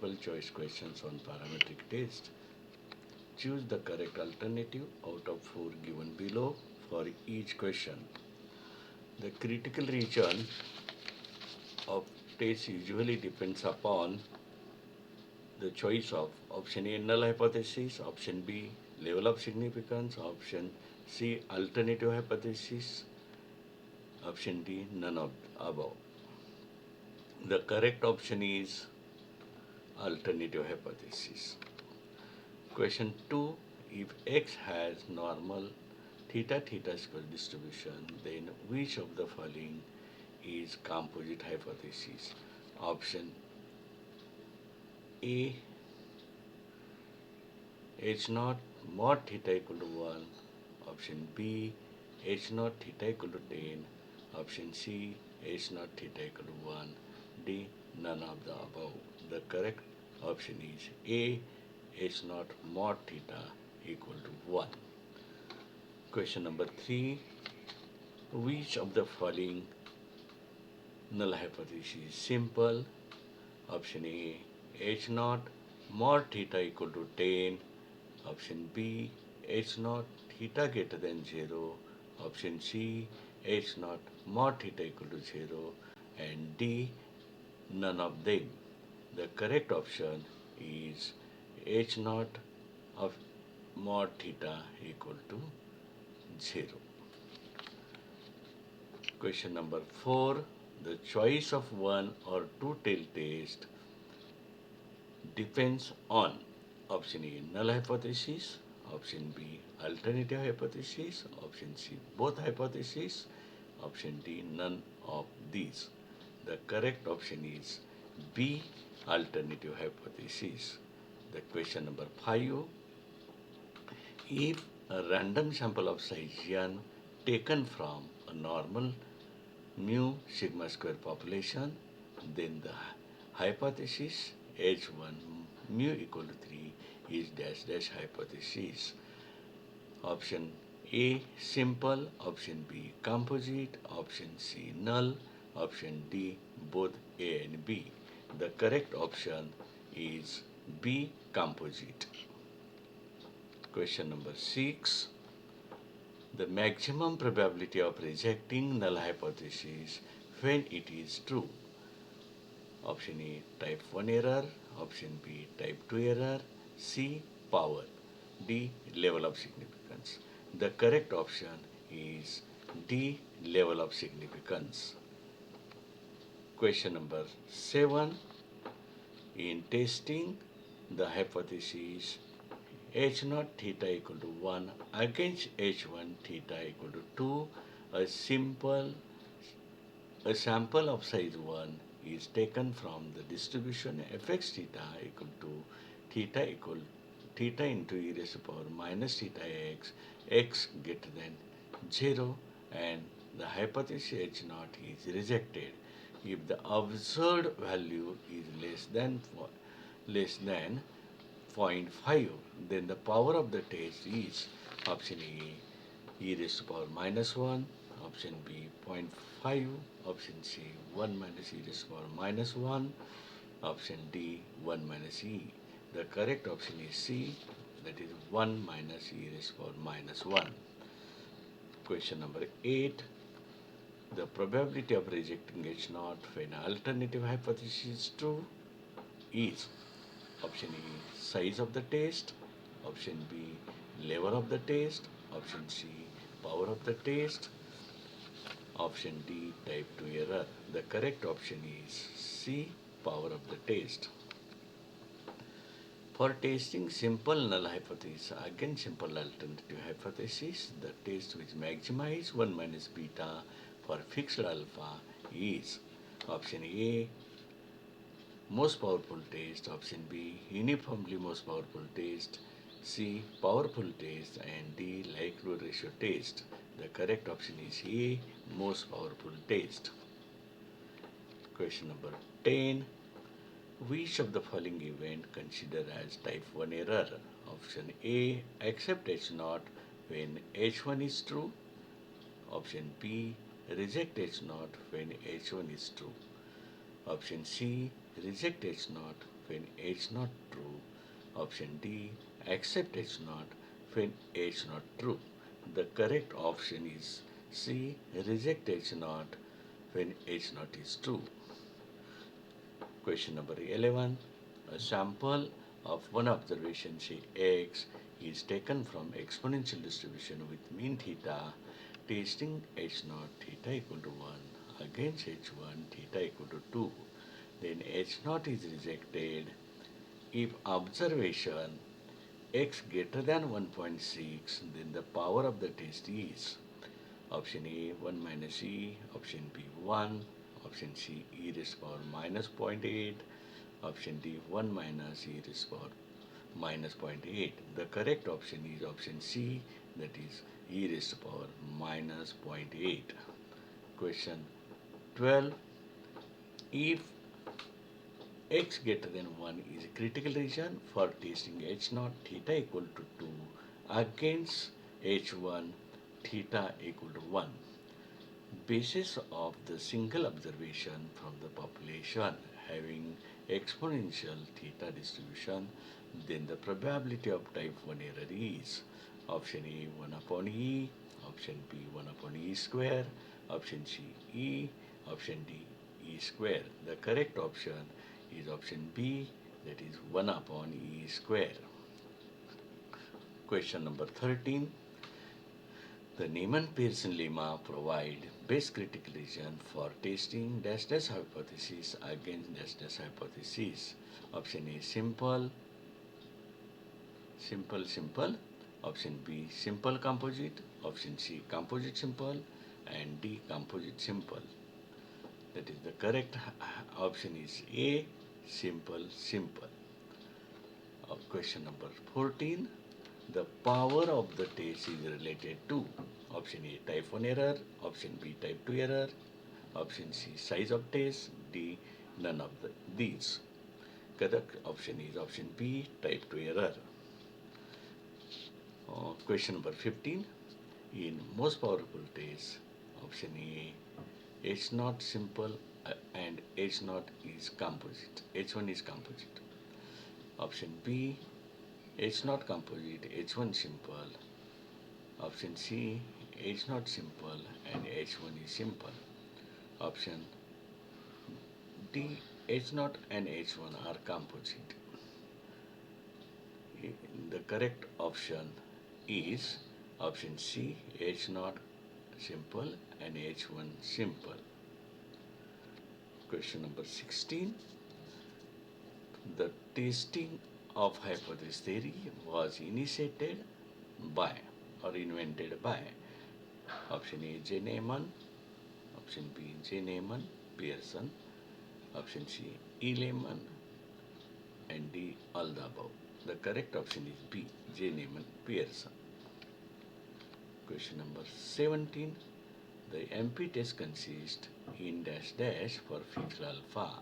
multiple choice questions on parametric test. Choose the correct alternative out of 4 given below for each question. The critical region of test usually depends upon the choice of option A null hypothesis, option B level of significance, option C alternative hypothesis, option D none of above. The correct option is alternative hypothesis. Question 2. If X has normal theta theta square distribution, then which of the following is composite hypothesis? Option A H naught mod theta equal to 1. Option B H naught theta equal to 10. Option C H naught theta equal to 1. D none of the above. The correct option is A H naught mod theta equal to 1. Question number 3. Which of the following null hypothesis is simple? Option A H naught mod theta equal to 10. Option B H naught theta greater than 0. Option C H naught mod theta equal to 0. And D none of them. The correct option is H naught of mod theta equal to 0. Question number 4. The choice of one or two tail test depends on option A null hypothesis, option B alternative hypothesis, option C both hypotheses, option D none of these. The correct option is B alternative hypothesis. The question number 5. If a random sample of size n taken from a normal mu sigma square population, then the hypothesis H1 mu equal to 3 is dash dash hypothesis. Option A simple, option B composite, option C null, option D both A and B. The correct option is B composite. Question number 6. The maximum probability of rejecting null hypothesis when it is true. Option A type 1 error, option B type 2 error, C power, D level of significance. The correct option is D level of significance. Question number 7. In testing the hypothesis H naught theta equal to 1 against H1 theta equal to 2, a sample of size 1 is taken from the distribution fx theta equal to theta into e raised to power minus theta x greater than 0, and the hypothesis H naught is rejected if the observed value is less than 0.5, then the power of the test is option A e raised to power minus 1, option B 0.5, option C 1 minus e raised to power minus 1, option D 1 minus e. The correct option is C, that is 1 minus e raised to power minus 1. Question number 8. The probability of rejecting H naught when alternative hypothesis is true is option A size of the test, option B level of the test, option C power of the test, option D type 2 error. The correct option is C power of the test. For testing simple null hypothesis against simple alternative hypothesis, the test which maximizes 1 minus beta for fixed alpha is option A most powerful test, option B uniformly most powerful test, C powerful test, and D likelihood ratio test. The correct option is A most powerful test. Question number 10. Which of the following event considered as type 1 error? Option A accept H naught when H1 is true. Option B reject H naught when H1 is true. Option C reject H naught when H not true. Option D, accept H not when H not true. The correct option is C, reject H not when H not is true. Question number 11. A sample of one observation, say X, is taken from exponential distribution with mean theta, testing H naught theta equal to 1 against H1 theta equal to 2. Then H naught is rejected if observation X greater than 1.6, then the power of the test is option A 1 minus E, option B 1, option C e raised to power minus zero point 0.8, option D 1 minus e raised to power minus zero point 0.8. The correct option is option C, that is e raised to power minus 0.8. Question 12. If X greater than 1 is a critical region for testing H naught theta equal to 2 against H1 theta equal to 1. Basis of the single observation from the population having exponential theta distribution, then the probability of type 1 error is option A 1 upon E, option B 1 upon E square, option C E, option D E square. The correct option is option B, that is 1 upon E square. Question number 13. The Neyman-Pearson lemma provide best critical region for testing dash dash hypothesis against dash dash hypothesis. Option A simple, simple, simple. Option B simple composite. Option C composite simple, and D composite simple. That is the correct option is A, simple, simple. Question number 14. The power of the test is related to option A type 1 error, option B type 2 error, option C size of test, D none of these. Correct option is option B type 2 error. Question number 15. In most powerful tests, option A H naught simple and H naught is composite. H1 is composite. Option B H naught composite, H1 simple. Option C H naught simple and H1 is simple. Option D H naught and H1 are composite. The correct option is option C H naught simple and H1 simple. Question number 16. The testing of hypothesis theory was initiated by or invented by option A J. Neyman, option B J. Neyman, Pearson, option C E. Lehman, and D all the above. The correct option is B J. Neyman, Pearson. Question number 17. The MP test consists in dash dash for feature alpha.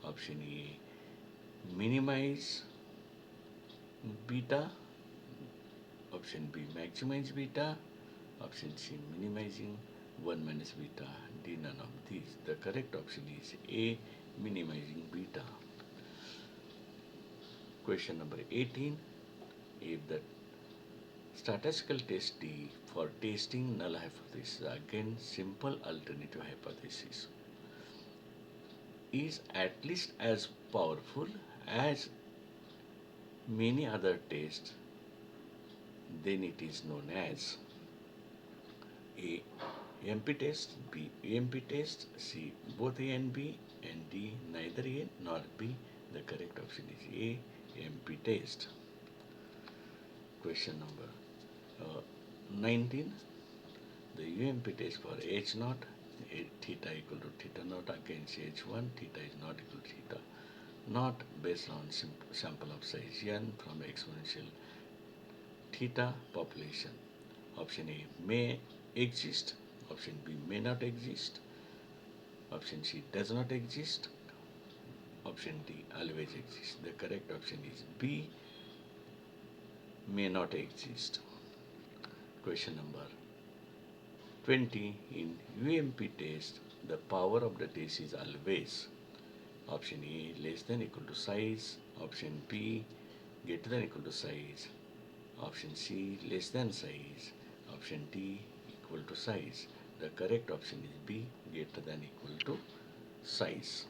Option A minimize beta, option B maximize beta, option C minimizing 1 minus beta, D none of these. The correct option is A minimizing beta. Question number 18. If the statistical test D for testing null hypothesis against simple alternative hypothesis is at least as powerful as many other tests, then it is known as A MP test, B AMP test, C both A and B, and D neither A nor B. The correct option is A MP test. Question number 19. The UMP test for H naught, theta equal to theta naught against H1, theta is not equal to theta naught based on sample of size n from exponential theta population. Option A may exist, option B may not exist, option C does not exist, option D always exists. The correct option is B may not exist. Question number 20. In UMP test, the power of the test is always Option A, less than equal to size. Option B, greater than equal to size. Option C, less than size. Option D, equal to size. The correct option is B, greater than equal to size.